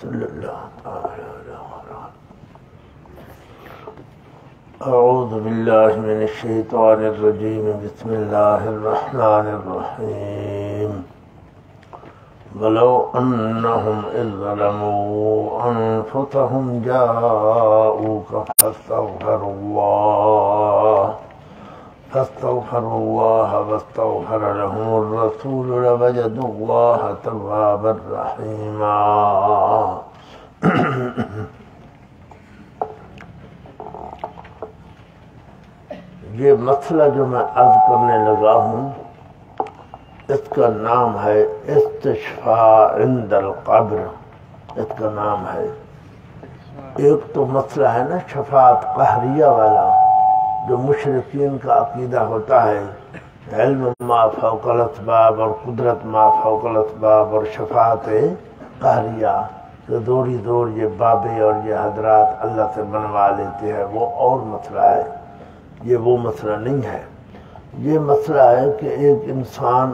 صلی اللہ علیہ وسلم۔ اعوذ باللہ من الشیطان الرجیم، بسم اللہ الرحمن الرحیم۔ وَلَوْ أَنَّهُمْ إِذْ ظَلَمُوا أَنفُسَهُمْ جَاءُوكَ فَاسْتَغْفَرُوا اللَّهَ وَاسْتَغْفَرَ لَهُمُ الرَّسُولُ لَوَجَدُوا اللَّهَ تَوَّابًا رَحِيمًا۔ یہ مسئلہ جو میں عرض کرنے لگا ہوں، اس کا نام ہے استشفاء عند القبر۔ اس کا نام ہے، ایک تو مسئلہ ہے نا شفاعت قہریہ والا، جو مشرکین کا عقیدہ ہوتا ہے، علم ما فوق الاسباب اور قدرت ما فوق الاسباب اور شفاعت قہریہ، کہ دوری دور یہ بابے اور یہ حضرات اللہ سے بنوا لیتے ہیں، وہ اور مسئلہ ہے۔ یہ وہ مسئلہ نہیں ہے۔ یہ مسئلہ ہے کہ ایک انسان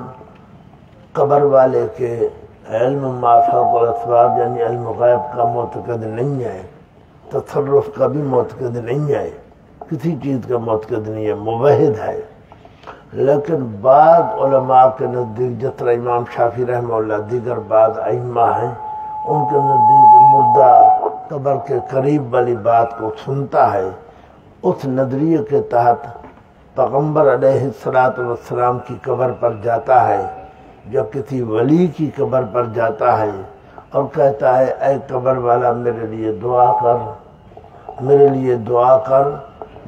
قبر والے کے علم ما فوق الاسباب یعنی علم غیب کا معتقد نہیں ہے، تصرف کا بھی معتقد نہیں ہے، کسی چیز کا معتقد نہیں ہے، موحد ہے۔ لیکن بعض علماء کے نزدیک، جس طرح امام شافعی رحمہ اللہ، دیگر بعض ائمہ ہیں، ان کے نزدیک مردہ قبر کے قریب والی بات کو سنتا ہے۔ اس نظریے کے تحت پیغمبر علیہ السلام کی قبر پر جاتا ہے، یا کسی ولی کی قبر پر جاتا ہے اور کہتا ہے اے قبر والا میرے لیے دعا کر، میرے لیے دعا کر،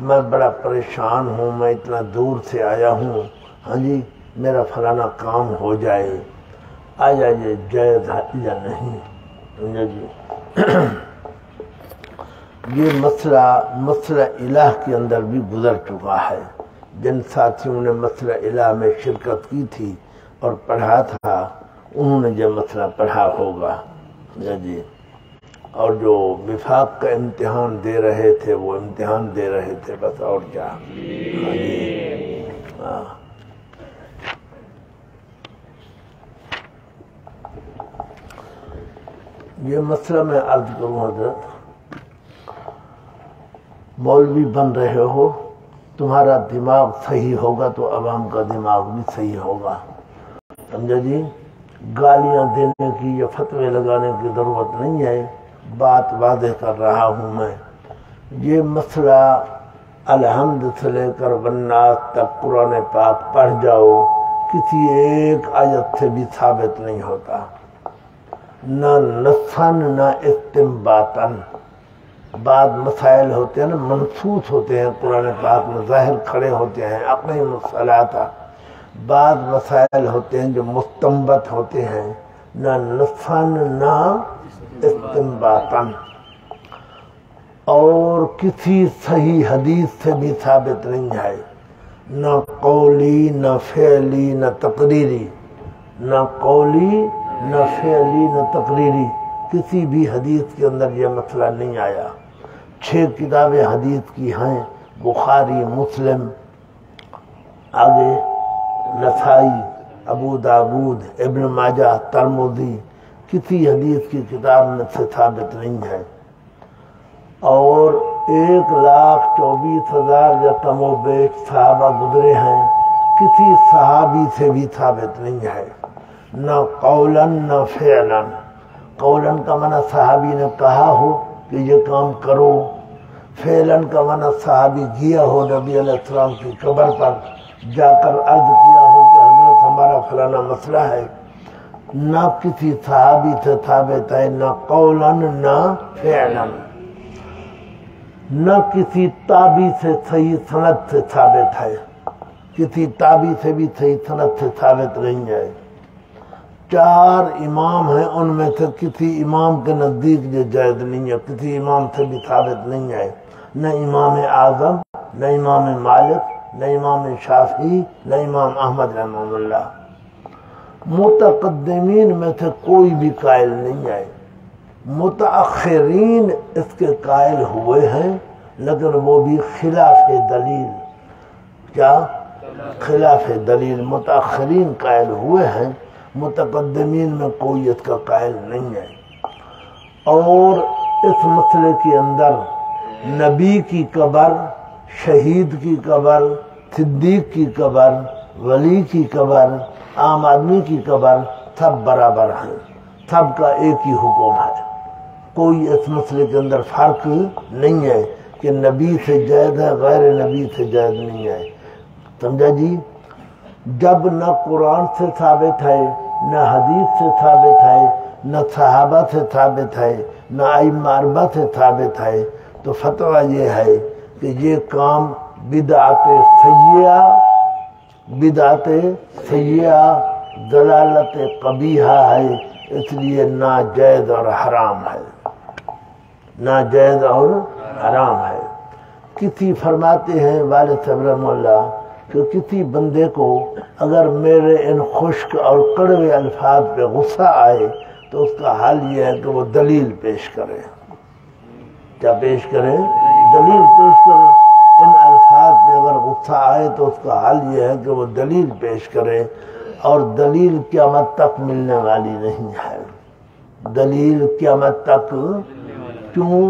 میں بڑا پریشان ہوں، میں اتنا دور سے آیا ہوں، ہاں جی میرا فلانا کام ہو جائے۔ آیا یہ جائز ہے یا نہیں؟ سمجھے جی؟ یہ مسئلہ الہ کے اندر بھی گزر چکا ہے۔ جن ساتھیوں نے مسئلہ الہ میں شرکت کی تھی اور پڑھا تھا، انہوں نے یہ مسئلہ پڑھا ہوگا جی۔ اور جو وفاق کا امتحان دے رہے تھے، وہ امتحان دے رہے تھے بس، اور کیا۔ یہ مسئلہ میں عرض کروں حضرت، مولوی بن رہے ہو، تمہارا دماغ صحیح ہوگا تو عوام کا دماغ بھی صحیح ہوگا، سمجھا جی؟ گالیاں دینے کی یا فتوے لگانے کی ضرورت نہیں ہے، بات واضح کر رہا ہوں میں۔ یہ مسئلہ الحمد سے لے کر والناس تک قرآن پاک پڑھ جاؤ، کسی ایک آیت سے بھی ثابت نہیں ہوتا، نہ نصاً نہ استنباطاً۔ بعض مسائل ہوتے ہیں نا منصوص ہوتے ہیں قرآن پاک میں، ظاہر کھڑے ہوتے ہیں، اقیم الصلاۃ۔ بعض مسائل ہوتے ہیں جو مستنبط ہوتے ہیں، نہ نصاً نہ استنباطاً، اور کسی صحیح حدیث سے بھی ثابت نہیں ہے، نہ قولی نہ فعلی نہ تقریری، نہ قولی نہ فعلی نہ تقریری، کسی بھی حدیث کے اندر یہ مسئلہ نہیں آیا۔ 6 کتابیں حدیث کی ہیں، بخاری، مسلم، آگے نسائی، ابو داود، ابن ماجہ، ترمذی، کسی حدیث کی کتاب میں سے ثابت نہیں ہے۔ اور 1,24,000 یا کم و بیش صحابہ گزرے ہیں، کسی صحابی سے بھی ثابت نہیں ہے، نہ قولاً نہ فعلاً۔ قولاً کا معنی صحابی نے کہا ہو کہ یہ کام کرو، فعلاً کا معنی صحابی گیا ہو نبی علیہ السلام کی قبر پر جا کر عرض کیا ہو کہ حضرت ہمارا فلانا مسئلہ ہے، نہ کسی صحابی سے ثابت ہے، نہ قولاً نہ فعلاً، نہ کسی تابعی سے صحیح سند سے ثابت ہے، کسی تابعی سے بھی صحیح سند سے ثابت نہیں ہے۔ 4 امام ہیں، ان میں سے کسی امام کے نزدیک یہ جائز نہیں ہے، کسی امام سے بھی ثابت نہیں ہے، نہ امام اعظم، نہ امام مالک، نہ امام شافعی، نہ امام احمد رحمہ اللہ۔ متقدمین میں سے کوئی بھی قائل نہیں ہے، متاخرین اس کے قائل ہوئے ہیں، لیکن وہ بھی خلاف دلیل۔ کیا؟ خلاف دلیل متاخرین قائل ہوئے ہیں، متقدمین میں کوئی اس کا قائل نہیں ہے۔ اور اس مسئلے کے اندر نبی کی قبر، شہید کی قبر، صدیق کی قبر، ولی کی قبر، عام آدمی کی قبر سب برابر ہیں، سب کا ایک ہی حکم ہے، کوئی اس مسئلے کے اندر فرق نہیں ہے کہ نبی سے زائد ہے، غیر نبی سے زائد نہیں ہے، سمجھا جی؟ جب نہ قرآن سے ثابت ہے، نہ حدیث سے ثابت ہے، نہ صحابہ سے ثابت ہے، نہ ائمہ اربعہ سے ثابت ہے، تو فتویٰ یہ ہے کہ یہ کام بدعت سیئہ دلالت قبیحہ ہے، اس لیے ناجائز اور حرام ہے، ناجائز اور حرام ہے۔ کسی فرماتے ہیں والد صاحب رحمہ اللہ کہ کسی بندے کو اگر میرے ان خشک اور کڑوے الفاظ پہ غصہ آئے تو اس کا حل یہ ہے کہ وہ دلیل پیش کرے۔ کیا پیش کرے؟ دلیل پیش کرے۔ ان الفاظ پہ اگر غصہ آئے تو اس کا حل یہ ہے کہ وہ دلیل پیش کرے، اور دلیل قیامت تک ملنے والی نہیں ہے، دلیل قیامت تک کیوں؟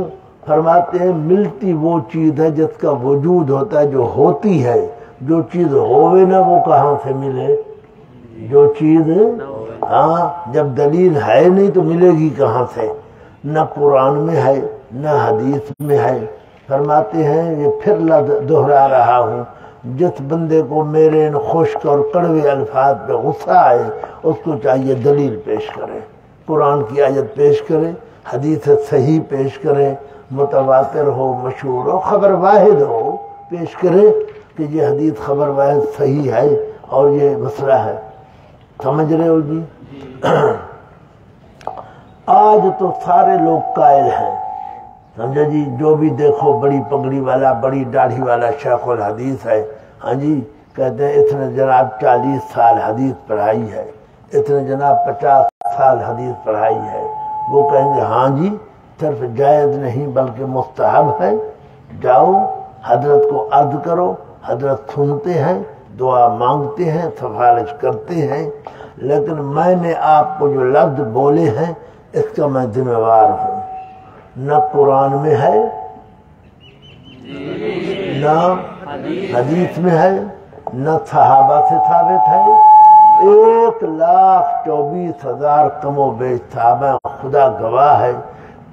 فرماتے ہیں ملتی وہ چیز ہے جس کا وجود ہوتا ہے، جو ہوتی ہے، جو چیز ہوئے نہ وہ کہاں سے ملے؟ جو چیز جب دلیل ہے نہیں تو ملے گی کہاں سے؟ نہ قرآن میں ہے نہ حدیث میں ہے۔ فرماتے ہیں یہ پھر دہرا رہا ہوں، جس بندے کو میرے ان خشک اور کڑوے الفاظ پہ غصہ آئے اس کو چاہیے دلیل پیش کرے، قرآن کی آیت پیش کرے، حدیث صحیح پیش کرے، متواتر ہو، مشہور ہو، خبر واحد ہو، پیش کرے کہ یہ حدیث خبر واحد صحیح ہے اور یہ مسئلہ ہے۔ سمجھ رہے ہو جی؟ آج تو سارے لوگ قائل ہیں، سمجھا جی؟ جو بھی دیکھو بڑی پگڑی والا، بڑی داڑھی والا شیخ الحدیث ہے، ہاں جی، کہتے ہیں اس نے جناب 40 سال حدیث پڑھائی ہے، اس نے جناب 50 سال حدیث پڑھائی ہے، وہ کہیں گے ہاں جی صرف جائز نہیں بلکہ مستحب ہے، جاؤ حضرت کو عرض کرو، حضرت سنتے ہیں، دعا مانگتے ہیں، سفارش کرتے ہیں، لیکن میں نے آپ کو جو لفظ بولے ہیں اس کا میں ذمہ وار ہوں، نہ قرآن میں ہے نہ حدیث میں ہے نہ صحابہ سے ثابت ہے۔ 1,24,000 کم و بیش صحابہ، خدا گواہ ہے،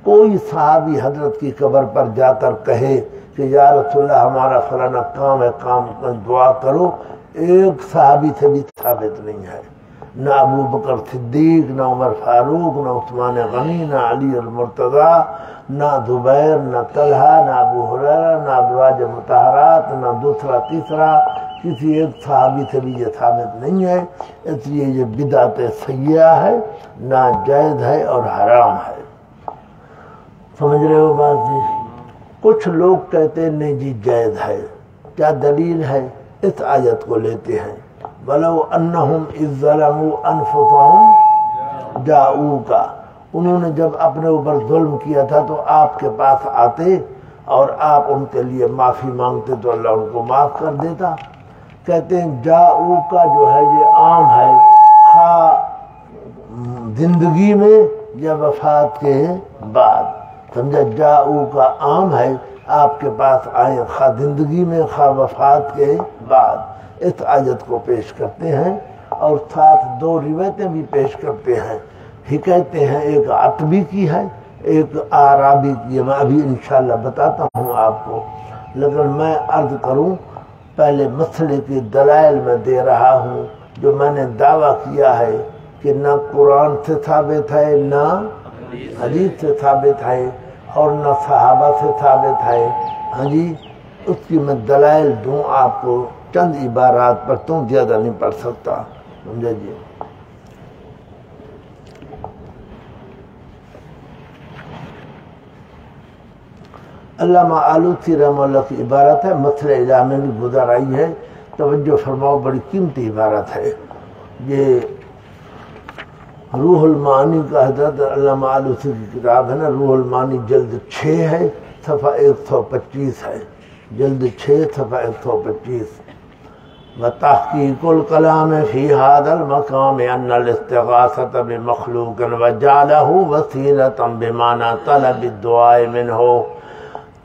کوئی صحابی حضرت کی قبر پر جا کر کہے کہ یا رسول اللہ ہمارا فلانا کام ہے، کام دعا کرو، ایک صحابی سے بھی ثابت نہیں ہے، نہ ابو بکر صدیق، نہ عمر فاروق، نہ عثمان غنی، نہ علی المرتضی، نہ زبیر، نہ طلحہ، نہ ابو ہریرہ، نہ ازواج مطہرات، نہ دوسرا تیسرا، کسی ایک صحابی سے بھی یہ ثابت نہیں ہے، اس لیے یہ بدعت سیئہ ہے، ناجائز ہے اور حرام ہے۔ سمجھ رہے ہو بات جی؟ کچھ لوگ کہتے ہیں نہیں جی جائز ہے، کیا دلیل ہے؟ اس آیت کو لیتے ہیں، وَلَوْ أَنَّهُمْ إِذْ ظَلَمُوا أَنفُسَهُمْ جَاءُوكَ، انہوں نے جب اپنے اوپر ظلم کیا تھا تو آپ کے پاس آتے اور آپ ان کے لیے معافی مانگتے تو اللہ ان کو معاف کر دیتا۔ کہتے ہیں جاءوکا جو ہے یہ عام ہے، خواہ زندگی میں یا وفات کے بعد، سمجھا؟ جاءوکا عام ہے، آپ کے پاس آئے خواہ زندگی میں خواہ وفات کے بعد، اس آیت کو پیش کرتے ہیں، اور ساتھ 2 روایتیں بھی پیش کرتے ہیں، حکایتیں ہیں، ایک عتبی کی ہے، ایک اعرابی کی، میں ابھی انشاءاللہ بتاتا ہوں آپ کو، لیکن میں عرض کروں پہلے مسئلے کی دلائل میں دے رہا ہوں، جو میں نے دعویٰ کیا ہے کہ نہ قرآن سے ثابت ہے، نہ حدیث سے ثابت ہے، اور نہ صحابہ سے ثابت ہے، ہاں جی، اس کی میں دلائل دوں آپ کو، چند عبارات پڑھتا ہوں، زیادہ نہیں پڑھ سکتا، سمجھا جی؟ علامہ آلوسی رحمہ اللہ کی عبارت ہے، مسئلہ الہ میں بھی گزر آئی ہے، توجہ فرماؤ، بڑی قیمتی عبارت ہے، یہ روح المعانی کا حضرت علامہ آلوسی کی کتاب ہے نا، روح المعانی جلد 6 ہے، صفحہ 125 ہے، جلد 6 صفحہ 125، وتحقیق الکلام فی هذا المقام ان الاستغاثة بمخلوق وجعله وسیلة بمعنى طلب الدعاء منه۔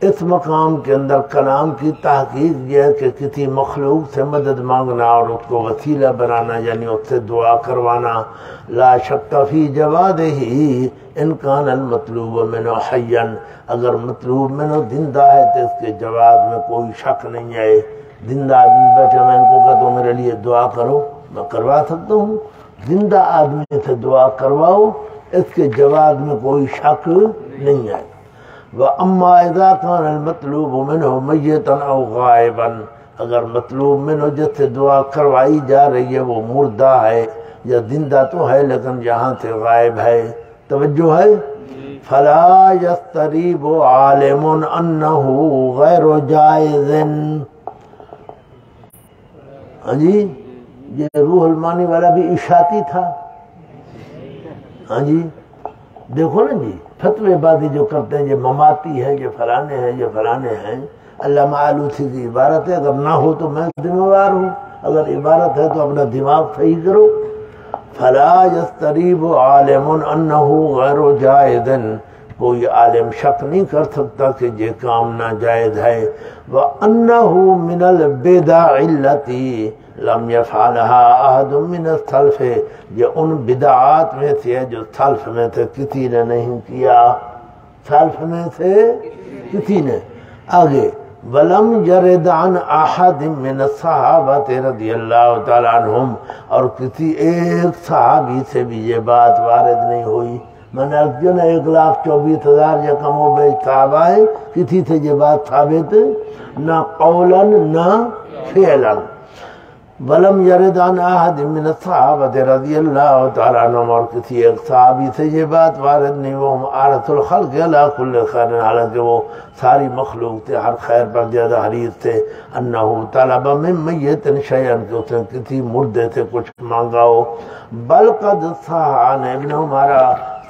اس مقام کے اندر کلام کی تحقیق یہ ہے کہ کسی مخلوق سے مدد مانگنا اور اس کو وسیلہ بنانا، یعنی اس سے دعا کروانا۔ لا شک فی جوادہ ان کان المطلوب منہ حیا، اگر مطلوب منہ زندہ ہے تو اس کے جواب میں کوئی شک نہیں ہے۔ زندہ آدمی بیٹھے، میں ان کو کہتا ہوں میرے لیے دعا کرو، میں کروا سکتا ہوں۔ زندہ آدمی سے دعا کرواؤ، اس کے جواب میں کوئی شک نہیں ہے۔ وَأَمَّا إِذَا كَانَ الْمَطْلُوبُ مِنْهُ مَيِّتًا أَوْ غَائِبًا، اگر مطلوب منہ جس سے دعا کروائی جا رہی ہے وہ مردہ ہے یا زندہ تو ہے لیکن یہاں سے غائب ہے، توجہ ہے، فَلَا يَسْتَرِيبُ عَالِمٌ أَنَّهُ غَيْرُ جَائِزٍ۔ ہاں جی، یہ روح المانی والا بھی اشاعتی تھا۔ ہاں جی دیکھو نا جی، فتوے بازی جو کرتے ہیں یہ مماتی ہے، یہ فلانے ہیں، یہ فلانے ہیں۔ علامہ آلوسی کی عبارت ہے، اگر نہ ہو تو میں ذمہ دار ہوں، اگر عبارت ہے تو اپنا دماغ صحیح کرو۔ فلا یستریب عالم انہ غیر جائز، کوئی عالم شک نہیں کر سکتا کہ یہ کام ناجائز ہے۔ وَأَنَّهُ مِنَ الْبِدَعِ الَّتِي لَمْ يَفْعَلْهَا أَحَدٌ مِنَ السَّلْفِ، یہ ان بدعات میں سے ہے جو سلف میں سے کسی نے نہیں کیا، سلف میں سے کسی نے۔ آگے وَلَمْ يَرِدْ عَنْ أَحَدٍ مِّنَ الصَّحَابَةِ رضی اللہ تعالیٰ عنہم، اور کسی ایک صحابی سے بھی یہ بات وارد نہیں ہوئی۔ میں نے جو نا 1,24,000 یا کم و بیش صحابہ ہیں، کسی سے یہ بات ثابت نہ قولاً نہ فعلاً۔ وَلَمْ يَرِدْ عَنْ أَحَدٍ مِّنَ الصَّحَابَةِ رضی اللہ تعالیٰ عنہم، اور کسی ایک صحابی سے یہ بات وارد نہیں، وہ عارض الخلق علی کل خیر، حالانکہ وہ ساری مخلوق تھے، ہر خیر پر زیادہ حریص تھے۔ انہ طلب من میت شیئا، کہ اس نے کسی مردے سے کچھ مانگا ہو۔ بل قد صح عن ابن عمر،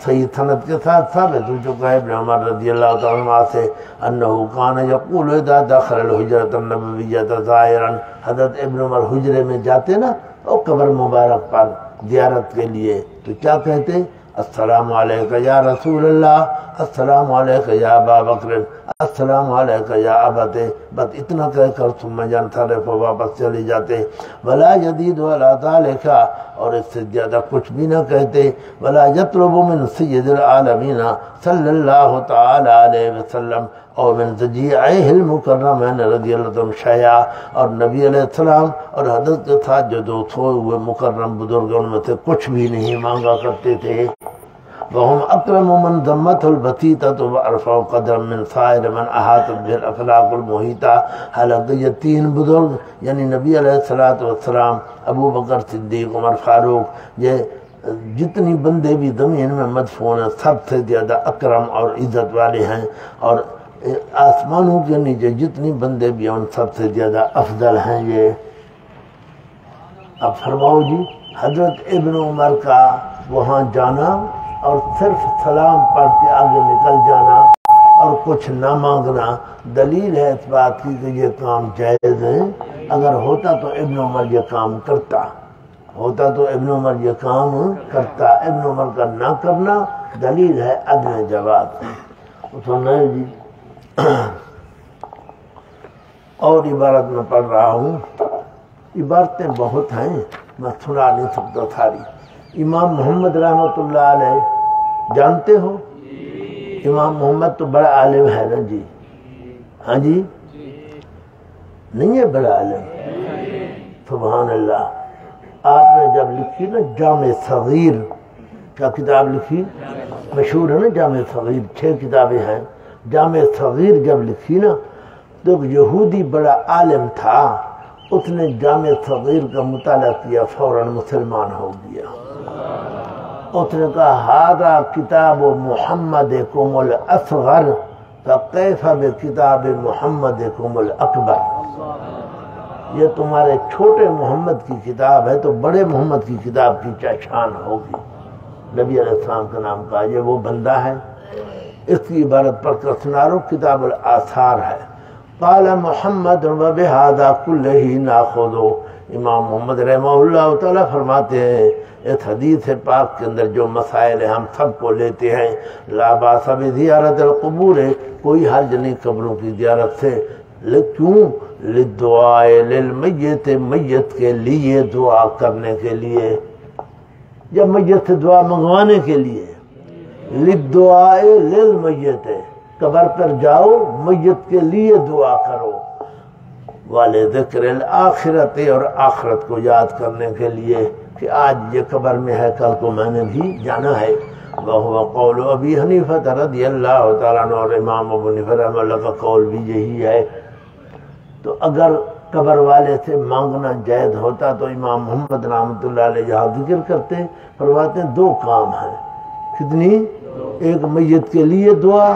صحیح سند کے ساتھ ثابت ہو چکا ہے ابن عمر رضی اللہ تعالیٰ عنہ سے، انہو کان یقول اذا دخل الحجرۃ النبویۃ زائرا، حضرت ابن عمر حجرے میں جاتے نا اور قبر مبارک پر زیارت کے لیے تو کیا کہتے؟ السلام علیکہ یا رسول اللہ، السلام علیکہ یا ابا بکر، السلام علیکہ یا ابت، بس اتنا کہہ کر ثم ینصرف، واپس چلے جاتے۔ ولا یزید ولا ذلک، اور اس سے زیادہ کچھ بھی نہ کہتے۔ ولا یطلب من سید العالمین صلی اللہ تعالی علیہ وسلم اور من ذجیعہ المکرمین رضی اللہ عنہ شیعہ، اور نبی علیہ السلام اور حضرت کے ساتھ جو دو سوئے ہوئے مکرم بزرگوں میں سے کچھ بھی نہیں مانگا کرتے تھے۔ وهم اکرم من ذمته البسیطة وارفع قدر من سائر من احاطت بالاخلاق المحیطہ، حالانکہ یہ تین بزرگ یعنی نبی علیہ السلام، ابو بکر صدیق، عمر فاروق، یہ جتنی بندے بھی زمین میں مدفون ہیں سب سے زیادہ اکرم اور عزت والے ہیں، اور آسمانوں کے نیچے جتنی بندے بھی ہیں ان سب سے زیادہ افضل ہیں یہ۔ اب فرماؤ جی، حضرت ابن عمر کا وہاں جانا اور صرف سلام پڑھ کے آگے نکل جانا اور کچھ نہ مانگنا دلیل ہے اس بات کی کہ یہ کام جائز ہے۔ اگر ہوتا تو ابن عمر یہ کام کرتا، ہوتا تو ابن عمر یہ کام کرتا۔ ابن عمر کا نہ کرنا دلیل ہے عدم جواز۔ سننا ہے جی، اور عبارت میں پڑھ رہا ہوں، عبارتیں بہت ہیں، میں سنا نہیں سکتا ساری۔ امام محمد رحمۃ اللہ علیہ جانتے ہو؟ امام محمد تو بڑا عالم ہے نا جی، ہاں جی، نہیں ہے بڑا عالم؟ سبحان اللہ۔ آپ نے جب لکھی نا جامع صغیر، کیا کتاب لکھی؟ مشہور ہے نا جامع صغیر، 6 کتابیں ہیں۔ جامع صغیر جب لکھی نا تو یہودی بڑا عالم تھا، اس نے جامع صغیر کا مطالعہ کیا، فوراً مسلمان ہو گیا۔ اس نے کہا ہذا کتاب محمدکم الاصغر فکیف بکتاب محمدکم الاکبر، یہ تمہارے چھوٹے محمد کی کتاب ہے تو بڑے محمد کی کتاب کی کیا شان ہوگی۔ نبی علیہ السلام کا نام کہا، یہ وہ بندہ ہے۔ اس کی عبارت پڑھ کر سنا رہا ہوں، کتاب الآثار ہے۔ قال محمد وبہذا کلہ ناخذ، امام محمد رحمہ اللہ تعالیٰ فرماتے ہیں اس حدیث پاک کے اندر جو مسائل ہیں ہم سب کو لیتے ہیں، لا باس بزیارت القبور، کوئی حرج نہیں قبروں کی زیارت سے، کیوں؟ للدعاء للمیت، میت کے لیے دعا کرنے کے لیے، جب میت سے دعا منگوانے کے لیے، للدعاء للمیت، قبر پر جاؤ میت کے لیے دعا کرو، والے ذکر الآخرت، اور آخرت کو یاد کرنے کے لیے کہ آج یہ قبر میں ہے، کل کو میں نے بھی جانا ہے۔ وَهُوَ قَوْلُ ابی حنیفہ رضی اللہ تعالیٰ عنہ، اور امام ابو حنیفہ رحمہ اللہ کا قول بھی یہی ہے۔ تو اگر قبر والے سے مانگنا جائز ہوتا تو امام محمد رحمۃ اللہ علیہ یہاں ذکر کرتے، فرماتے ہیں دو کام ہیں، کتنی؟ ایک میت کے لیے دعا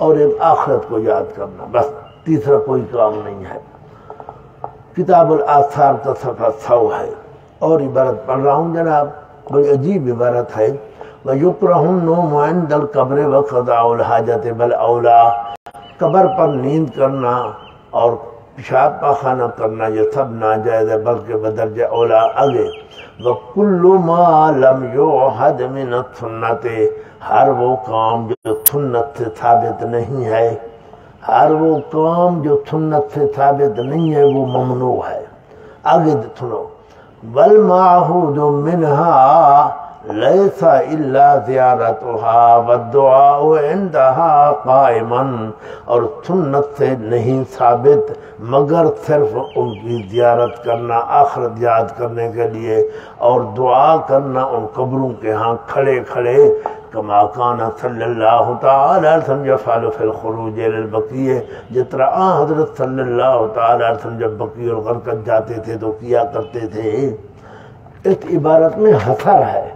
اور ایک آخرت کو یاد کرنا، بس تیسرا کوئی کام نہیں ہے۔ کتاب الآثار کا صفحہ 100 ہے، اور عبارت پڑھ رہا ہوں جناب، بڑی عجیب عبارت ہے۔ وَيُكْرَهُ النَّوْمُ عِنْدَ الْقَبْرِ وَقَضَاءُ الْحَاجَةِ بَلْ أَوْلَىٰ، قبر پر نیند کرنا اور پیشاب پاخانہ کرنا یہ سب ناجائز ہے، بلکہ بدرجہ اولا آگے۔ وَكُلُّ مَا لَمْ يُعْهَدْ مِنَ السُّنَّةِ، ہر وہ کام جو سنت سے ثابت نہیں ہے، ہر وہ کام جو سنت سے ثابت نہیں ہے وہ ممنوع ہے۔ آگے سنو، وَالْمَعْهُودُ مِنْهَا لَيْسَ إِلَّا زِيَارَتُهَا وَالدُّعَاءُ عِنْدَهَا قَائِمًا، اور سنت سے نہیں ثابت مگر صرف ان کی زیارت کرنا آخرت یاد کرنے کے لیے، اور دعا کرنا ان قبروں کے ہاں کھڑے کھڑے، کما کان صلی اللہ تعالی علیہ وسلم یفعل فی الخروج الی البقیع، جس طرح حضرت صلی اللہ تعالی علیہ وسلم جب بقیع الغرقد جاتے تھے تو کیا کرتے تھے۔ اس عبارت میں حصر ہے،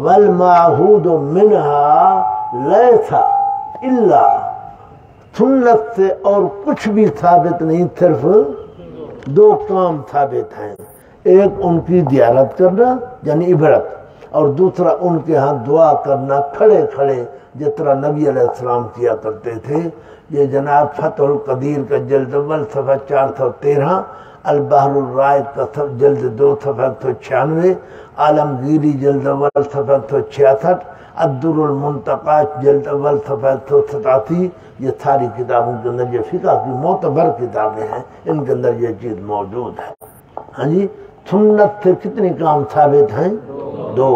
والمعہود منہا لیس الا، سنت سے اور کچھ بھی ثابت نہیں، صرف دو کام ثابت ہیں، ایک ان کی زیارت کرنا یعنی عبرت، اور دوسرا ان کے ہاں دعا کرنا کھڑے کھڑے، جس طرح نبی علیہ السلام کیا کرتے تھے۔ یہ جناب فتح القدیر کا جلد اول صفحہ 413، البحر الرائق کا جلد 2 صفحہ 196، عالمگیری جلد اول صفحہ 166، الدر المنتقى جلد اول صفحہ 187، یہ ساری کتابوں کے اندر، یہ فقہ کی معتبر کتابیں ہیں، ان کے اندر یہ چیز موجود ہے۔ ہاں جی، سنت سے کتنے کام ثابت ہیں؟ 2،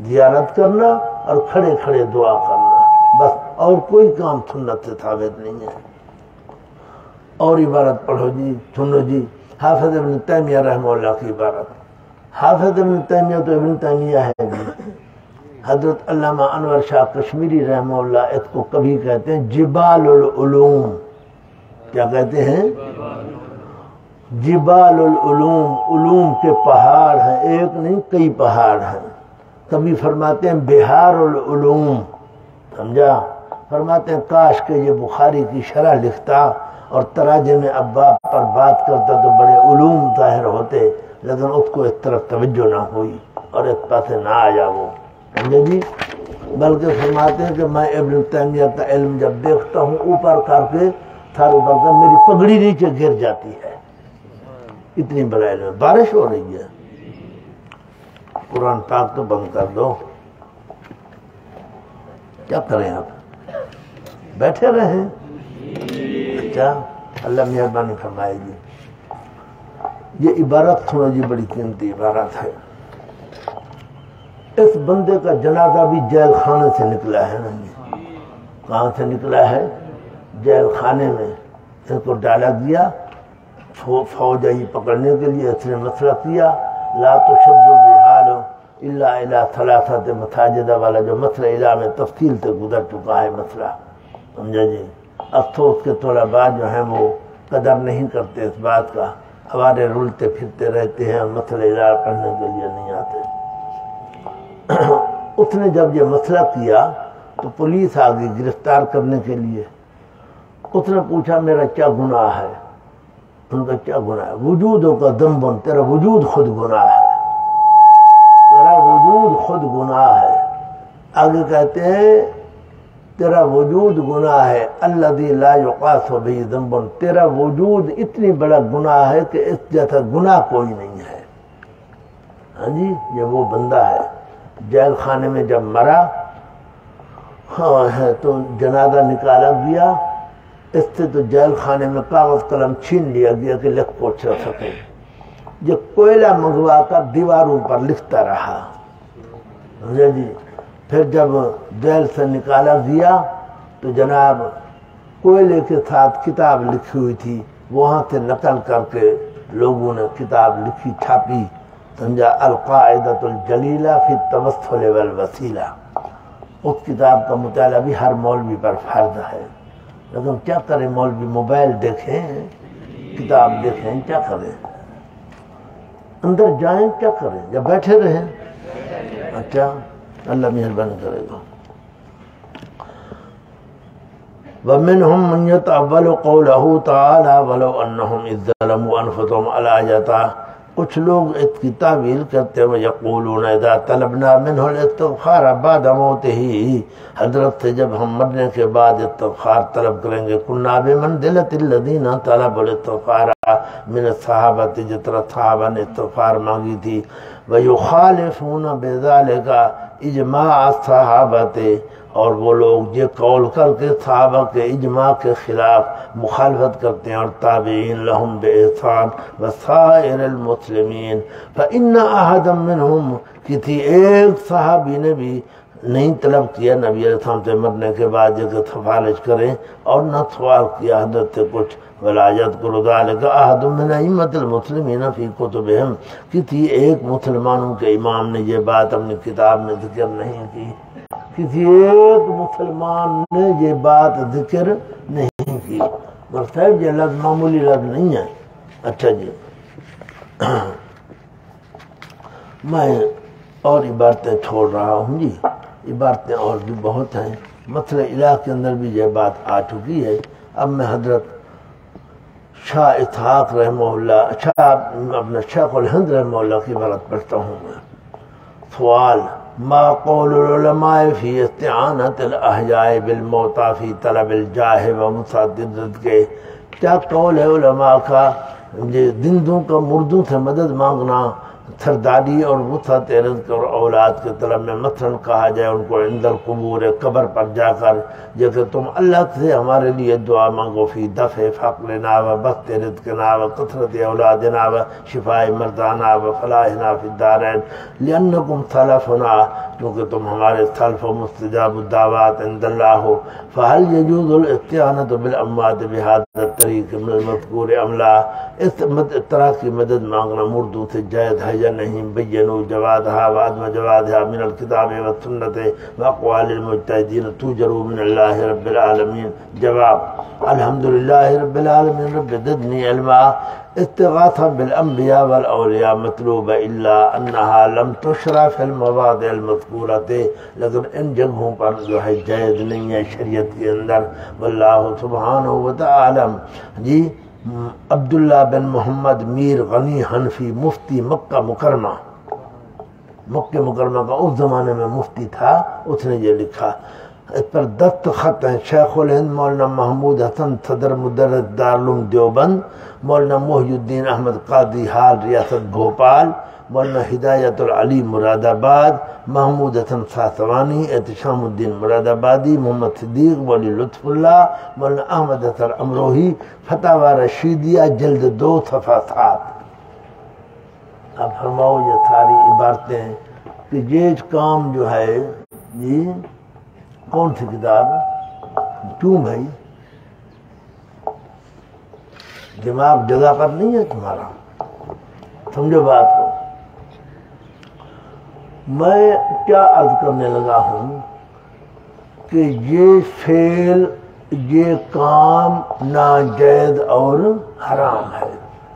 زیارت کرنا اور کھڑے کھڑے دعا کرنا، بس، اور کوئی کام سنت سے ثابت نہیں ہے۔ اور عبارت پڑھو جی، سنو جی، حافظ ابن تیمیہ رحمہ اللہ کی عبارت۔ حافظ ابن تیمیہ تو ابن تیمیہ ہے جی، حضرت علامہ انور شاہ کشمیری رحمہ اللہ اس کو کبھی کہتے ہیں جبال العلوم، کیا کہتے ہیں؟ جبال العلوم، علوم کے پہاڑ ہیں، ایک نہیں کئی پہاڑ ہیں۔ کبھی فرماتے ہیں بہار العلوم، سمجھا؟ فرماتے ہیں کاش کہ یہ بخاری کی شرح لکھتا اور تراجم ابواب پر بات کرتا تو بڑے علوم ظاہر ہوتے، لیکن اس کو اس طرف توجہ نہ ہوئی اور اس پاس نہ آیا وہ، سمجھے جی؟ بلکہ فرماتے ہیں کہ میں ابن تیمیہ کا علم جب دیکھتا ہوں اوپر کر کے تھار اوپر کر میری پگڑی نیچے گر جاتی ہے، اتنی بڑا علم ہے۔ بارش ہو رہی ہے، قرآن پاک تو بند کر دو، کیا کریں آپ؟ بیٹھے رہیں؟ اچھا، اللہ مہربانی فرمائے گی۔ یہ عبارت سنو جی، بڑی قیمتی عبارت ہے۔ اس بندے کا جنازہ بھی جیل خانے سے نکلا ہے نا جی، کہاں سے نکلا ہے؟ جیل خانے میں اس کو ڈالا گیا، فوج آئی پکڑنے کے لیے، اس نے مسئلہ کیا، لا تشد الرحال الا الى ثلاثة مساجد والا جو مسئلہ الہ میں تفصیل سے گزر چکا ہے مسئلہ، سمجھا جی؟ افسوس کے طلباء جو ہیں وہ قدر نہیں کرتے اس بات کا، ہمارے رولتے پھرتے رہتے ہیں، مسئلہ الہ پڑھنے کے لیے نہیں آتے۔ اس نے جب یہ مسئلہ کیا تو پولیس آ گئی گرفتار کرنے کے لیے۔ اس نے پوچھا میرا کیا گناہ ہے؟ ان کا کیا گناہ ہے؟ وجودوں کا ذنب، تیرا وجود خود گناہ ہے، تیرا وجود خود گناہ ہے۔ آگے کہتے ہیں تیرا وجود گناہ ہے، الذی لا یقاس بہ ذنب، تیرا وجود اتنی بڑا گناہ ہے کہ اس جیسا گناہ کوئی نہیں ہے۔ ہاں جی، یہ وہ بندہ ہے جیل خانے میں جب مرا ہے تو جنازہ نکالا گیا، اس سے تو جیل خانے میں کاغذ قلم چھین لیا گیا کہ لکھ پوچھ سکے، یہ کوئلہ منگوا کر دیواروں پر لکھتا رہا۔ جی پھر جب جیل سے نکالا گیا تو جناب کوئلے کے ساتھ کتاب لکھی ہوئی تھی، وہاں سے نقل کر کے لوگوں نے کتاب لکھی چھاپی، سمجھا، القاعدۃ الجلیلہ فی التوسل والوسیلہ۔ اس کتاب کا مطالعہ بھی ہر مولوی پر فرض ہے، لیکن کیا کریں مولوی، موبائل دیکھیں، کتاب دیکھیں، کیا کریں، اندر جائیں کیا کریں، یا بیٹھے رہیں؟ اچھا، اللہ مہربانی کرے گا۔ وَمِنْهُمْ مَنْ يَتَأَوَّلُ قَوْلَهُ تَعَالَى وَلَوْ أَنَّهُمْ إِذْ ظَلَمُوا أَنفُسَهُمْ الْآيَةَ، کچھ لوگ اس کی تعویل کرتے ہوئے یقولون اذا طلبنا منه الاستغفار بعد موته، حضرت سے جب ہم مرنے کے بعد استغفار طلب کریں گے، كنا بمنزلة الذين طلبوا الاستغفار من الصحابة، جس طرح صحابہ نے استغفار مانگی تھی، وَيُخَالِفُونَ بِذَلِكَ اجماع الصحابة، اور وہ لوگ یہ قول کر کے صحابہ کے اجماع کے خلاف مخالفت کرتے ہیں، اور تابعین لہم بإحسان وسائر المسلمین، فإن أحدا منهم، کسی ایک صحابی نے بھی نہیں طلب کیا نبی علیہ السلام سے مرنے کے بعد یہ کہ سفارش کریں، اور نہ سوال کیا حضرت سے کچھ، ولا يذكر ذلك أحد من أئمة المسلمين في كتبهم، کسی ایک مسلمانوں کے امام نے یہ بات اپنی کتاب میں ذکر نہیں کی، کسی ایک مسلمان نے یہ بات ذکر نہیں کی، صاحب یہ لفظ معمولی لفظ نہیں ہے۔ اچھا جی، میں اور عبارتیں چھوڑ رہا ہوں جی، عبارتیں اور بھی بہت ہیں، مسئلہ الہ کے اندر بھی یہ بات آ چکی ہے۔ اب میں حضرت شاہ اسحاق رحمہ اللہ، اپنا شیخ الہند رحمہ اللہ کی عبارت پڑھتا ہوں میں۔ سوال، ما قول العلماء فی استعانت الاحیاء بالموتى فی طلب الجاہ و مساعدت الرزق، کیا قول ہے علماء کا زندوں کا مردوں سے مدد مانگنا، سرداری اور وسعت رزق اور اولاد کے طلب میں، مثلا کہا جائے ان کو عند القبور، قبر پر جا کر جیسے تم اللہ سے ہمارے لیے دعا مانگو، فی دفع فقرنا و بسط رزقنا و کثرت اولادنا و شفاء مرضانا و فلاحنا فی الدارین، لأنکم سلفنا، کیونکہ تم ہمارے سلف و مستجاب الدعوات عند اللہ ہو، فہل یجوز الاستعانۃ بالاموات بہذا الطریق من المذکور ام لا، اس طرح کی مدد مانگنا مردوں سے جائز ہے یا نہیں، بینوا جوازها وعدم جوازها من الکتاب والسنت واقوال المجتہدین توجر من اللہ رب العالمین۔ جواب، الحمدللہ رب العالمین رب زدنی علما، استغاثہ بالانبیاء والاولیاء مطلوب الا انہا لم تشرع فی المواضع المذکورۃ، لیکن ان جگہوں پر جو ہے جائز نہیں ہے شریعت کے اندر، واللہ سبحانہ وتعالی۔ جی عبداللہ بن محمد میر غنی حنفی، مفتی مکہ مکرمہ، مکہ مکرمہ کا اس زمانے میں مفتی تھا، اس نے یہ لکھا، اس پر دستخط ہیں شیخ الہند مولانا محمود حسن صدر مدرس دارالعلوم دیوبند، مولانا محی الدین احمد قاضی حال ریاست بھوپال، مولانا ہدایت العلی مراد آباد، محمود حسن ساسوانی احتشام الدین مراد آبادی، محمد صدیق ولی لطف اللہ، مولانا احمد حسن امروہی، فتاوی رشیدیہ جلد 2 صفحہ 7۔ اب فرماؤ یہ ساری عبارتیں کہ یہ کام جو ہے جی کون سی کتاب، کیوں بھائی دماغ جگہ پر نہیں ہے تمہارا، سمجھو بات کو۔ میں کیا عرض کرنے لگا ہوں کہ یہ فعل، یہ کام ناجائز اور حرام ہے،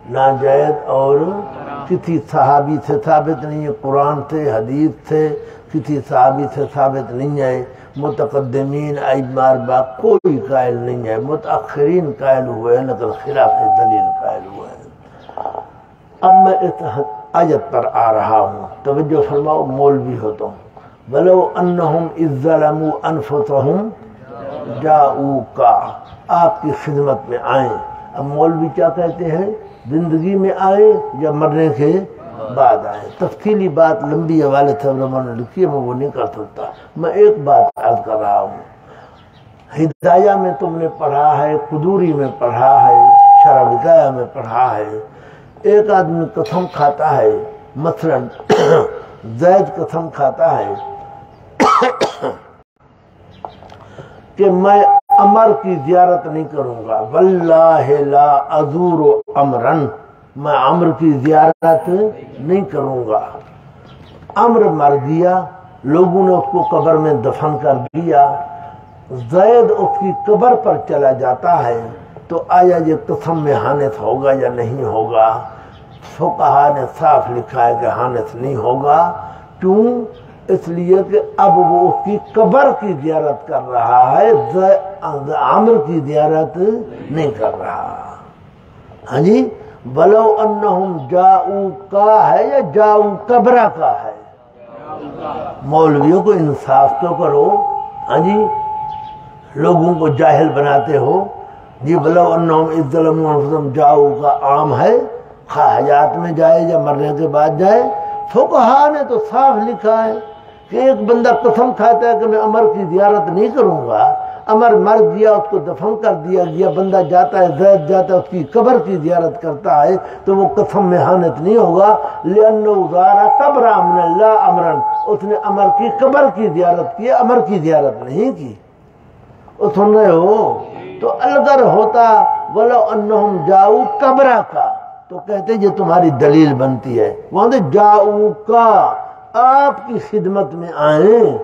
ناجائز اور کسی صحابی سے ثابت نہیں ہے، قرآن سے حدیث سے کسی صحابی سے ثابت نہیں ہے، متقدمین ائمہ اربعہ کوئی قائل نہیں ہے، متأخرین قائل ہوئے ہیں لیکن خلاف دلیل قائل ہوئے ہیں۔ اب میں اس آیت پر آ رہا ہوں، توجہ فرماؤ، مولوی ہو تم، ولو انہم اذ ظلموا انفسہم جاؤکا، آپ کی خدمت میں آئیں۔ اب مولوی کیا کہتے ہیں، زندگی میں آئے یا مرنے کے بعد آئے؟ تفصیلی بات لمبی حوالے سے علماء نے لکھی ہے، میں وہ نہیں کر سکتا۔ میں ایک بات عرض کر رہا ہوں، ہدایہ میں تم نے پڑھا ہے، قدوری میں پڑھا ہے، شرح وقایہ میں پڑھا ہے، ایک آدمی قسم کھاتا ہے، مثلا زید قسم کھاتا ہے کہ میں عمر کی زیارت نہیں کروں گا، واللہ لا ازور عمرن، میں عمر کی زیارت نہیں کروں گا۔ عمر مر گیا، لوگوں نے اس کو قبر میں دفن کر دیا، زید اس کی قبر پر چلا جاتا ہے، تو آیا یہ قسم میں حانث ہوگا یا نہیں ہوگا؟ فقہا نے صاف لکھا ہے کہ حانث نہیں ہوگا۔ کیوں؟ اس لیے کہ اب وہ اس کی قبر کی زیارت کر رہا ہے، عمر کی زیارت نہیں کر رہا۔ ہاں جی، ولو انہم جاؤ کا ہے یا جاؤ قبرہ کا ہے؟ مولویوں کو انصاف تو کرو، ہاں جی، لوگوں کو جاہل بناتے ہو جی۔ ولو انہم اذ ظلموا انفسہم جاؤ کا عام ہے، خواہ حیات میں جائے یا مرنے کے بعد جائے۔ فقہا نے تو صاف لکھا ہے کہ ایک بندہ قسم کھاتا ہے کہ میں عمر کی زیارت نہیں کروں گا، عمر مر گیا، اس کو دفن کر دیا گیا، بندہ جاتا ہے، زید جاتا ہے، اس کی قبر کی زیارت کرتا ہے، تو وہ قسم میں حانث نہیں ہوگا، لأنہ زار قبر من اللہ امرن، اس نے عمر کی قبر کی زیارت کی، عمر کی زیارت نہیں کی۔ سن رہے ہو؟ تو اگر ہوتا ولو انہم جاؤ قبرہ کا، تو کہتے یہ تمہاری دلیل بنتی ہے۔ وہاں دے جاؤ کا، آپ کی خدمت میں آئیں۔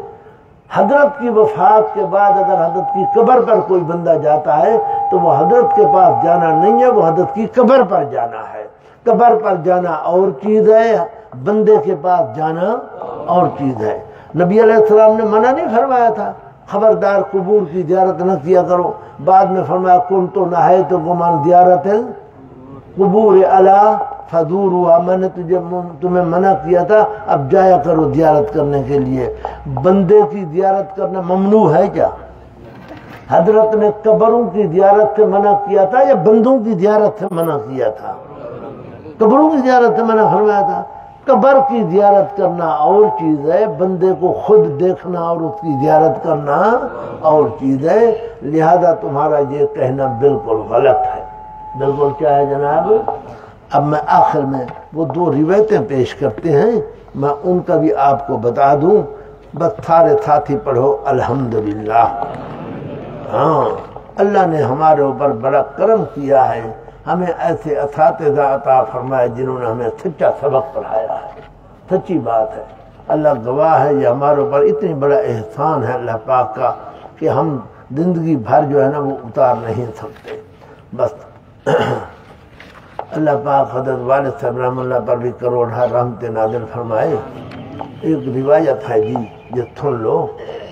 حضرت کی وفات کے بعد اگر حضرت کی قبر پر کوئی بندہ جاتا ہے تو وہ حضرت کے پاس جانا نہیں ہے، وہ حضرت کی قبر پر جانا ہے۔ قبر پر جانا اور چیز ہے، بندے کے پاس جانا اور چیز ہے۔ نبی علیہ السلام نے منع نہیں فرمایا تھا خبردار قبور کی زیارت نہ کیا کرو؟ بعد میں فرمایا کنت نہیتکم عن زیارت القبور الا فزوروا، میں نے تمہیں منع کیا تھا، اب جایا کرو زیارت کرنے کے لیے۔ بندے کی زیارت کرنا ممنوع ہے کیا؟ حضرت نے قبروں کی زیارت سے منع کیا تھا یا بندوں کی زیارت سے منع کیا تھا؟ قبروں کی زیارت سے منع فرمایا تھا۔ قبر کی زیارت کرنا اور چیز ہے، بندے کو خود دیکھنا اور اس کی زیارت کرنا اور چیز ہے، لہذا تمہارا یہ کہنا بالکل غلط ہے۔ بالکل کیا ہے جناب؟ اب میں آخر میں وہ دو روایتیں پیش کرتے ہیں، میں ان کا بھی آپ کو بتا دوں، بس سارے ساتھی پڑھو الحمدللہ۔ ہاں، اللہ نے ہمارے اوپر بڑا کرم کیا ہے، ہمیں ایسے اساتذہ عطا فرمائے جنہوں نے ہمیں سچا سبق پڑھایا ہے۔ سچی بات ہے، اللہ گواہ ہے، یہ ہمارے اوپر اتنی بڑا احسان ہے اللہ پاک کا کہ ہم زندگی بھر جو ہے نا وہ اتار نہیں سکتے۔ بس اللہ پاک حضرت والد صاحب رحمہ اللہ پر بھی کروڑہ رحمت نازل فرمائے۔ ایک روایت ہے جی، یہ سن لو،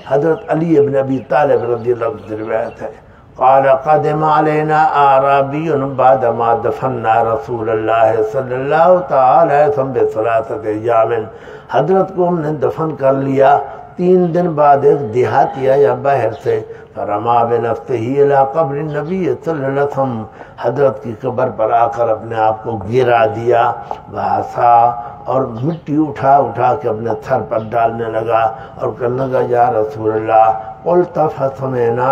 حضرت علی ابن ابی طالب رضی اللہ عنہ کی روایت ہے، قال قدم علینا اعرابی بعدما دفنا رسول اللہ صلی اللہ تعالی علیہ وسلم بثلاثۃ ایام، حضرت کو ہم نے دفن کر لیا، 3 دن بعد ایک دیہاتی آیا باہر سے، فرما بنفسہ الی قبر النبی صلی اللہ علیہ وسلم، حضرت کی قبر پر آ کر اپنے آپ کو گرا دیا، وحسا، اور مٹی اٹھا اٹھا کے اپنے سر پر ڈالنے لگا اور کہنے لگا یا رسول اللہ قلت فسمعنا،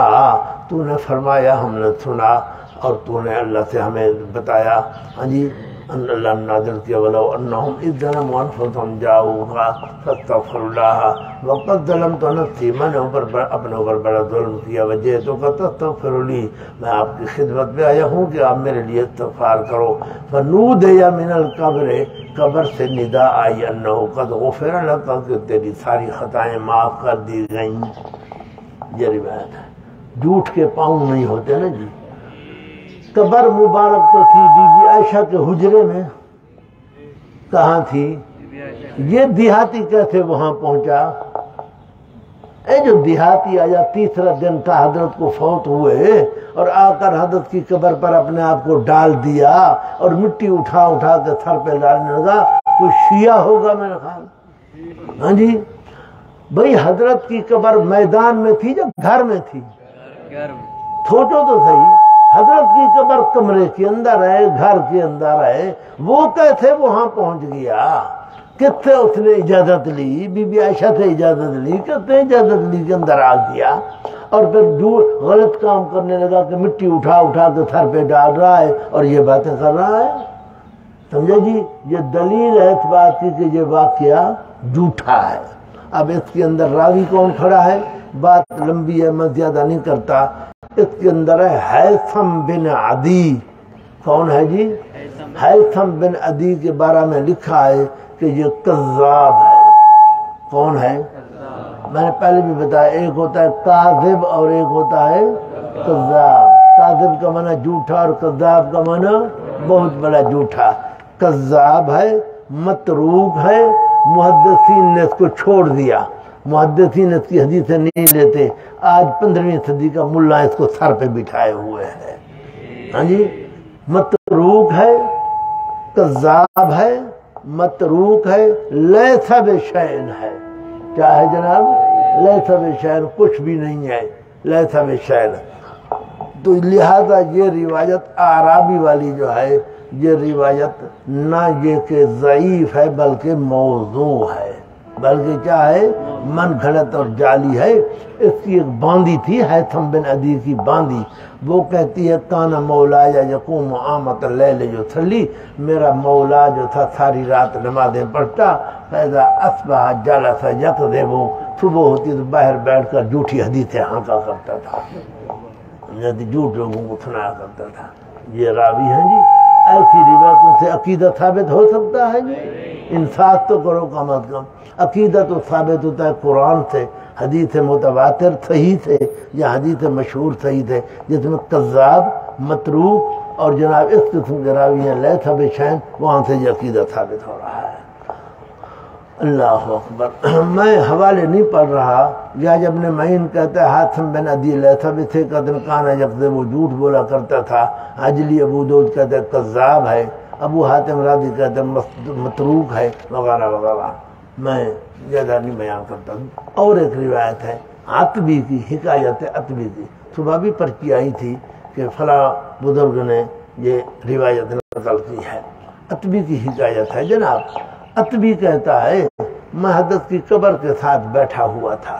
تو نے فرمایا ہم نے سنا، اور تو نے اللہ سے ہمیں بتایا۔ ہاں جی، ان اللہ نازل کیا ولو انہم اذ ظلموا انفسہم جاؤوکا فاستغفروا اللہ وقد ظلمت نفسی، میں نے اپنے اوپر بڑا ظلم کیا، وجئتک تستغفر لی، میں آپ کی خدمت میں آیا ہوں کہ آپ میرے لیے استغفار کرو۔ فنودی من القبر، قبر سے ندا آئی انہ قد غفر لک، کہ تیری ساری خطائیں معاف کر دی گئیں۔ یہ روایت ہے، جھوٹ کے پاؤں نہیں ہوتے نا جی۔ قبر مبارک تو تھی بی بی عائشہ کے حجرے میں، کہاں تھی؟ یہ دیہاتی کیسے وہاں پہنچا؟ اے جو دیہاتی آیا، تیسرا دن تھا حضرت کو فوت ہوئے، اور آ کر حضرت کی قبر پر اپنے آپ کو ڈال دیا اور مٹی اٹھا اٹھا کے سر پہ ڈالنے لگا، کوئی شیعہ ہوگا میرے خیال۔ ہاں جی بھئی، حضرت کی قبر میدان میں تھی یا گھر میں تھی؟ سوچو تو صحیح، حضرت کی قبر کمرے کے اندر ہے، گھر کے اندر ہے، وہ کیسے وہاں پہنچ گیا؟ کتنے اس نے اجازت لی؟ بی بی عائشہ سے اجازت لی، کتنے اجازت لی کے اندر آ گیا؟ اور پھر غلط کام کرنے لگا کہ مٹی اٹھا اٹھا کے سر پہ ڈال رہا ہے اور یہ باتیں کر رہا ہے۔ سمجھے جی؟ یہ دلیل ہے اس بات کی کہ یہ واقعہ جھوٹا ہے۔ اب اس کے اندر راوی کون کھڑا ہے؟ بات لمبی ہے، میں زیادہ نہیں کرتا۔ اس کے اندر ہے ہیثم بن عدی۔ کون ہے جی؟ ہیثم بن عدی کے بارے میں لکھا ہے کہ یہ کذاب ہے۔ کون ہے؟ میں نے پہلے بھی بتایا، ایک ہوتا ہے کاذب اور ایک ہوتا ہے کذاب۔ کاذب کا معنی جھوٹا اور کذاب کا معنی بہت بڑا جھوٹا۔ کذاب ہے، متروک ہے، محدثین نے اس کو چھوڑ دیا، محدثین اس کی حدیثیں نہیں لیتے۔ آج 15ویں صدی کا ملا اس کو سر پہ بٹھائے ہوئے ہے۔ ہاں جی، متروک ہے، کذاب ہے، متروک ہے، لیس بشیء ہے۔ کیا ہے جناب؟ لیس بشیء، کچھ بھی نہیں ہے، لیس بشیء۔ تو لہذا یہ روایت اعرابی والی جو ہے، یہ روایت نہ یہ کہ ضعیف ہے بلکہ موضوع ہے، بلکہ کیا ہے؟ من گھڑت اور جعلی ہے۔ اس کی ایک باندی تھی، ہیثم بن عدی کی باندی، وہ کہتی ہے کانا مولا یا یقوم آمت اللیل جو تھلی، میرا مولا جو تھا ساری رات نمازیں پڑھتا، فیضا اصبح جلس یکذب، صبح ہوتی تو باہر بیٹھ کر جھوٹی حدیثیں ہانکا کرتا تھا، جھوٹ لوگوں کو سنایا کرتا تھا۔ یہ راوی ہیں جی، ایسی روایتوں سے عقیدہ ثابت ہو سکتا ہے جی؟ انصاف تو کرو کم از کم۔ عقیدہ تو ثابت ہوتا ہے قرآن سے، حدیث متواتر صحیح سے یا حدیث مشہور صحیح سے، جس میں کذاب، متروک اور جناب اس قسم کے راوی ہیں لیس بشیء، وہاں سے یہ عقیدہ ثابت ہو رہا ہے۔ اللہ اکبر۔ میں حوالے نہیں پڑھ رہا۔ یا جب نے معین کہتا ہے ہیثم بن عدی لیس بثقۃ کان یکذب، وہ جھوٹ بولا کرتا تھا۔ عجلی ابو داؤد کہتا ہے کذاب ہے، ابو حاتم رازی کہتا ہے متروک ہے، وغیرہ وغیرہ۔ میں زیادہ نہیں بیان کرتا ہوں۔ اور ایک روایت ہے عتبی کی، حکایت عتبی کی، صبح بھی پرچی آئی تھی کہ فلاں بزرگ نے یہ روایت نقل کی ہے۔ عتبی کی حکایت ہے جناب۔ عتبی کہتا ہے میں حضرت کی قبر کے ساتھ بیٹھا ہوا تھا،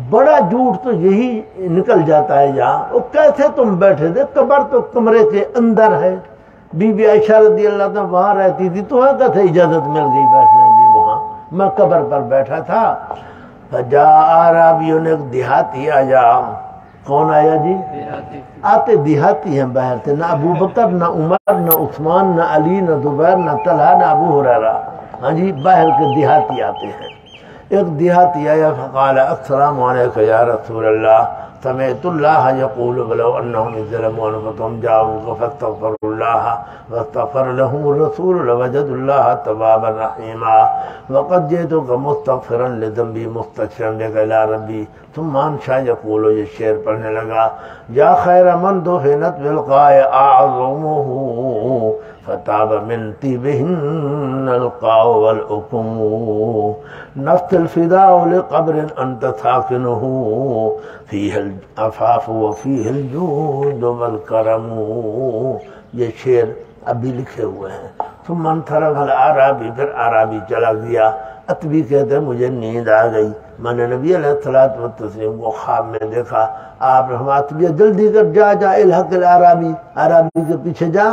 بڑا جھوٹ تو یہی نکل جاتا ہے یہاں۔ وہ کیسے تم بیٹھے تھے؟ قبر تو کمرے کے اندر ہے، بی بی عائشہ رضی اللہ عنہ وہاں رہتی تھی، تو وہاں کیسے اجازت مل گئی بیٹھنے کی؟ وہاں میں قبر پر بیٹھا تھا۔ فجاء اعرابی، نے ایک دیہاتی آیا۔ کون آیا جی؟ آتے دیہاتی ہیں باہر سے، نہ ابو بکر، نہ عمر، نہ عثمان، نہ علی، نہ زبیر، نہ طلحہ، نہ ابو ہریرہ۔ ہاں جی، باہر کے دیہاتی آتے ہیں۔ ایک دیہاتی آیا فقال السلام علیکم یا رسول اللہ، سمعت اللہ یقول ولو انہم ظلموا انفسهم جاءوک فاستغفروا اللہ واستغفر لهم الرسول لوجدوا اللہ توابا رحیما وقد جئتک مستغفرا لذنبی مستغفرا لک الی ربی۔ ثم انشا یقول، یہ شعر پڑھنے لگا، یا خیر من دفنت بالقاء اعظمہ فتاب من طیبہن القاء والعقم نفس الفداء لقبر انت ساکنہ فیہ العفاف وفیہ الجود والکرم۔ یہ شعر ابھی لکھے ہوئے ہیں۔ ثم انصرف الاعرابی، پھر اعرابی چلا گیا۔ عتبی کہتے ہیں مجھے نیند آ گئی، میں نے نبی علیہ الصلوۃ والتسلیم کو خواب میں دیکھا۔ آپ نے فرمایا عتبی جلدی کر جا الحق الاعرابی، اعرابی کے پیچھے جا،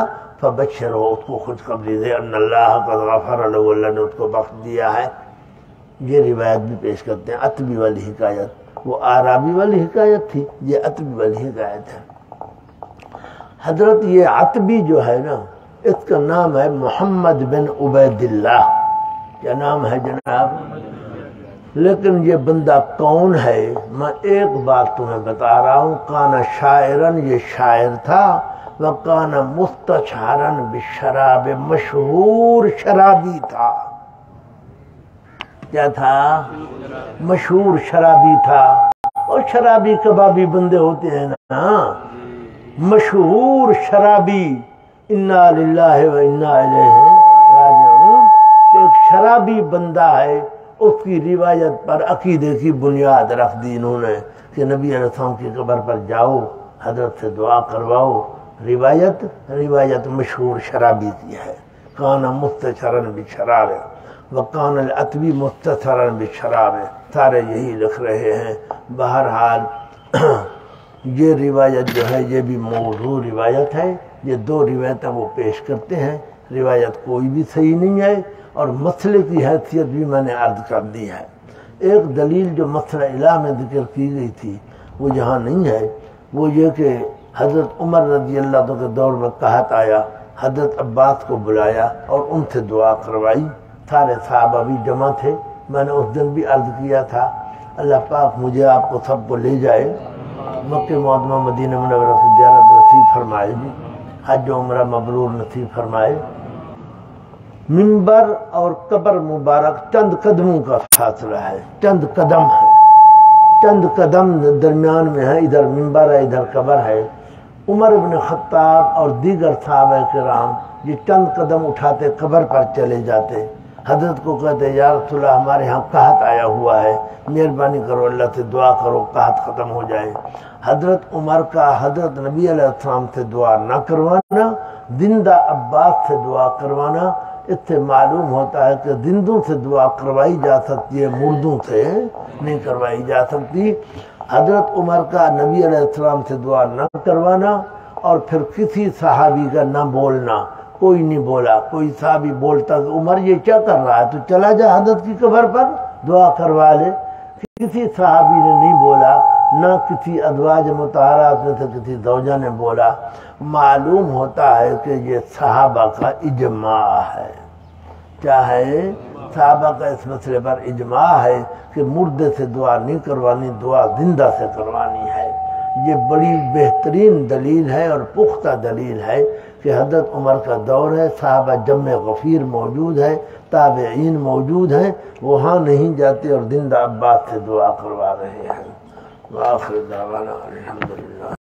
فبشرہ، اس کو خوشخبری دے، ان اللہ قد غفر له، اللہ نے اس کو بخش دیا ہے۔ یہ روایت بھی پیش کرتے ہیں، عتبی والی حکایت، وہ اعرابی والی حکایت تھی، یہ عتبی والی حکایت ہے۔ حضرت یہ عتبی جو ہے نا، اس کا نام ہے محمد بن عبید اللہ۔ کیا نام ہے جناب؟ لیکن یہ بندہ کون ہے؟ میں ایک بات تمہیں بتا رہا ہوں، کانا شاعرن، یہ شاعر تھا، وکانا مستشارن بالشراب، مشہور شرابی تھا۔ کیا تھا؟ مشہور شرابی تھا۔ اور شرابی کبابی بندے ہوتے ہیں نا، مشہور شرابی، انا للہ و انا الیہ راجعون۔ ایک شرابی بندہ ہے اس کی روایت پر عقیدے کی بنیاد رکھ دی انہوں نے کہ نبی علیہ السلام کی قبر پر جاؤ، حضرت سے دعا کرواؤ۔ روایت مشہور شرابی کی ہے، کان مستشرن بشراب وکان العتبی مستشرن بشراب، سارے یہی لکھ رہے ہیں۔ بہرحال یہ روایت جو ہے یہ بھی موضوع روایت ہے، یہ دو روایتیں وہ پیش کرتے ہیں، روایت کوئی بھی صحیح نہیں ہے، اور مسئلے کی حیثیت بھی میں نے عرض کر دی ہے۔ ایک دلیل جو مسئلہ الہ میں ذکر کی گئی تھی وہ یہاں نہیں ہے، وہ یہ کہ حضرت عمر رضی اللہ عنہ کے دور میں قحط آیا، حضرت عباس کو بلایا اور ان سے دعا کروائی، سارے صحابہ بھی جمع تھے۔ میں نے اس دن بھی عرض کیا تھا اللہ پاک مجھے آپ کو سب کو لے جائے، مکہ معظمہ مدینہ منورہ کی زیارت نصیب فرمائے گی، حج و عمرہ مبرور نصیب فرمائے۔ منبر اور قبر مبارک چند قدموں کا فاصلہ ہے، چند قدم ہے، چند قدم درمیان میں ہے، ادھر منبر ہے ادھر قبر ہے۔ عمر بن خطاب اور دیگر صحابہ کرام یہ چند قدم اٹھاتے قبر پر چلے جاتے، حضرت کو کہتے یا رسول اللہ ہمارے ہاں قحط آیا ہوا ہے، مہربانی کرو اللہ سے دعا کرو قحط ختم ہو جائے۔ حضرت عمر کا حضرت نبی علیہ السلام سے دعا نہ کروانا، زندہ عباس سے دعا کروانا، اس سے معلوم ہوتا ہے کہ زندوں سے دعا کروائی جا سکتی ہے، مردوں سے نہیں کروائی جا سکتی۔ حضرت عمر کا نبی علیہ السلام سے دعا نہ کروانا، اور پھر کسی صحابی کا نہ بولنا، کوئی نہیں بولا، کوئی صحابی بولتا کہ عمر یہ کیا کر رہا ہے، تو چلا جا حضرت کی قبر پر دعا کروا لے۔ کسی صحابی نے نہیں بولا، نہ کسی ازواج مطہرات میں سے کسی زوجہ نے بولا۔ معلوم ہوتا ہے کہ یہ صحابہ کا اجماع ہے، چاہے صحابہ کا اس مسئلے پر اجماع ہے کہ مردے سے دعا نہیں کروانی، دعا زندہ سے کروانی ہے۔ یہ بڑی بہترین دلیل ہے اور پختہ دلیل ہے کہ حضرت عمر کا دور ہے، صحابہ جمع غفیر موجود ہے، تابعین موجود ہیں، وہاں نہیں جاتے اور زندہ عباس سے دعا کروا رہے ہیں۔ وآخر دعوانا الحمدللہ۔